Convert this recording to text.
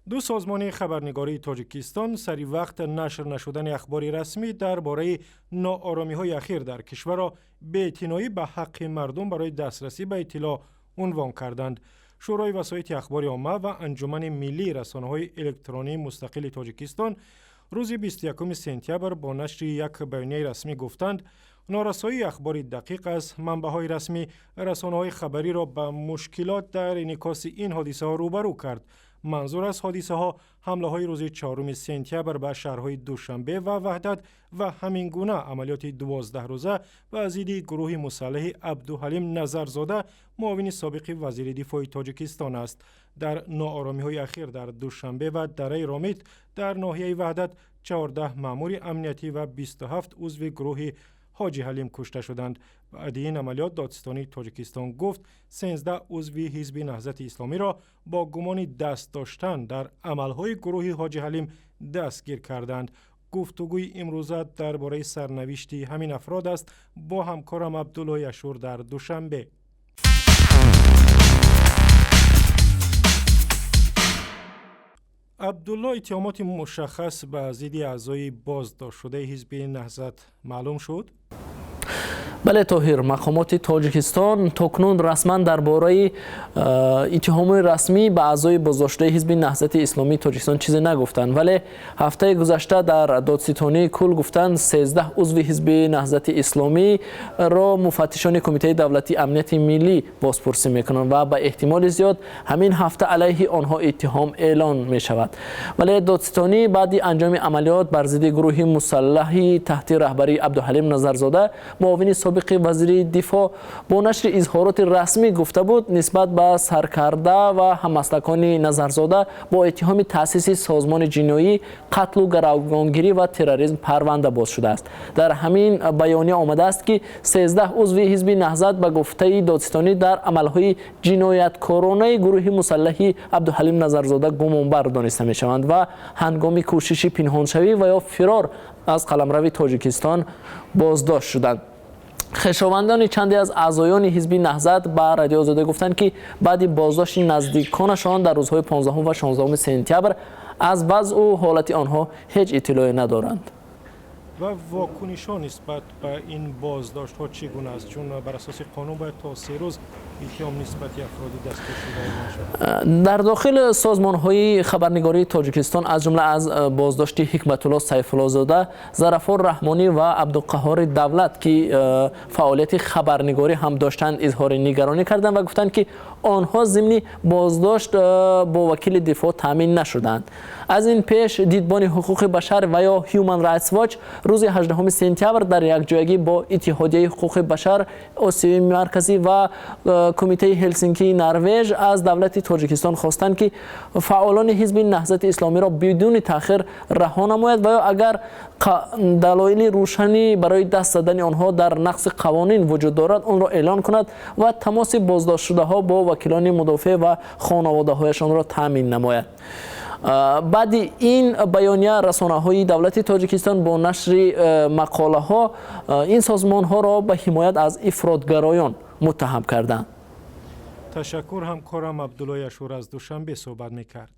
دو سازمان خبرنگاری تاجیکستان سری وقت نشر نشدن اخبار رسمی درباره ناآرامی‌های اخیر در کشور را بی‌اعتنایی به حق مردم برای دسترسی به اطلاع عنوان کردند. شورای وسایط اخبار عامه و انجمن ملی رسانه‌های الکترونی مستقل تاجیکستان روز 21 سپتامبر با نشر یک بیانیه رسمی گفتند نارسایی اخبار دقیق از منبع‌های رسمی رسانه‌های خبری را به مشکلات در انعکاس این حادثه ها روبرو کرد. منظور از حادثه ها حمله های روز 4 سپتامبر به شهرهای دوشنبه و وحدت و همین گونه عملیات 12 روزه و ضد گروه مسلح عبدالحلیم نظرزاده معاون سابق وزیر دفاع تاجیکستان است. در ناآرامی‌های اخیر در دوشنبه و دره رامیت در ناحیه وحدت 14 مأمور امنیتی و 27 عضو گروه حاجی حلیم کشته شدند. بعد این عملیات دادستانی تاجیکستان گفت 13 عضو حزب نهضت اسلامی را با گمان دست داشتن در عملهای گروه حاجی حلیم دستگیر کردند. گفتگوی امروزه درباره سرنوشت همین افراد است با همکارم عبدالله اشور در دوشنبه. عبدالله، اتهامات مشخص به ضد اعضای بازداشت شده حزب نهضت معلوم شد؟ بله طاهر، مقامات تاجیکستان تاکنون رسما درباره اتهام رسمی به اعضای بازداشته حزب نهضت اسلامی تاجیکستان چیزی نگفتند، ولی هفته گذشته در دادستانی کل گفتند 13 عضو حزب نهضت اسلامی را مفتشان کمیته دولتی امنیت ملی بازپرسی میکنند و به احتمال زیاد همین هفته علیه آنها اتهام اعلان می شود. ولی دادستانی بعد انجام عملیات بر ضد گروه مسلح تحت رهبری عبدالحلیم نظرزاده معاون سابق وزیر دفاع با نشر اظهارات رسمی گفته بود نسبت به سرکرده و هممسلکان نظرزاده با اتهام تأسیس سازمان جنایی، قتل و گروگانگیری و تروریسم پرونده باز شده است. در همین بیانیه آمده است که 13 عضو حزب نهضت به گفته دادستانی در عملهای جنایتکارانه گروه مسلح عبدالحلیم نظرزاده گمانبر دانسته می شوند و هنگام کوشش پنهانشوی و یا فرار از قلمرو تاجیکستان بازداشت شدند. خویشاوندان چندی از اعضایان حزب نهضت به رادیو آزادی گفتند که بعد بازداشت نزدیکانشان در روزهای 15 و 16 سپتامبر از وضع و حالت آنها هیچ اطلاعی ندارند. و واکنش‌ها نسبت به این بازداشت‌ها چگونه است؟ چون بر اساس قانون باید تا 3 روز اتهام نسبت افراد دستگیر شده باشد. در داخل سازمان‌های خبرنگاری تاجیکستان از جمله از بازداشت حکمت الله سیف الله زاده، ظرفار رحمانی و عبدالقهار دولت که فعالیت خبرنگاری هم داشتند اظهار نگرانی کردند و گفتند که آنها ضمن بازداشت با وکیل دفاع تامین نشدند. از این پیش دیدبان حقوق بشر و یا هیومن رایتس واچ روز 18 سپتامبر در یک جایگی با اتحادیه حقوق بشر آسیای مرکزی و کمیته هلسینکی نروژ از دولت تاجیکستان خواستند که فعالان حزب نهضت اسلامی را بدون تأخیر رها نماید و یا اگر دلایل روشنی برای دست زدن آنها در نقض قوانین وجود دارد آن را اعلان کند و تماس بازداشت شده ها با وکیلان مدافع و خانواده هایشان را تامین نماید. بعد این بیانیه رسانه‌های دولت تاجیکستان با نشر مقاله ها این سازمان ها را به حمایت از افراطگرایان متهم کردند. تشکر، همکارم عبدالله اشور از دوشنبه صحبت می‌کرد.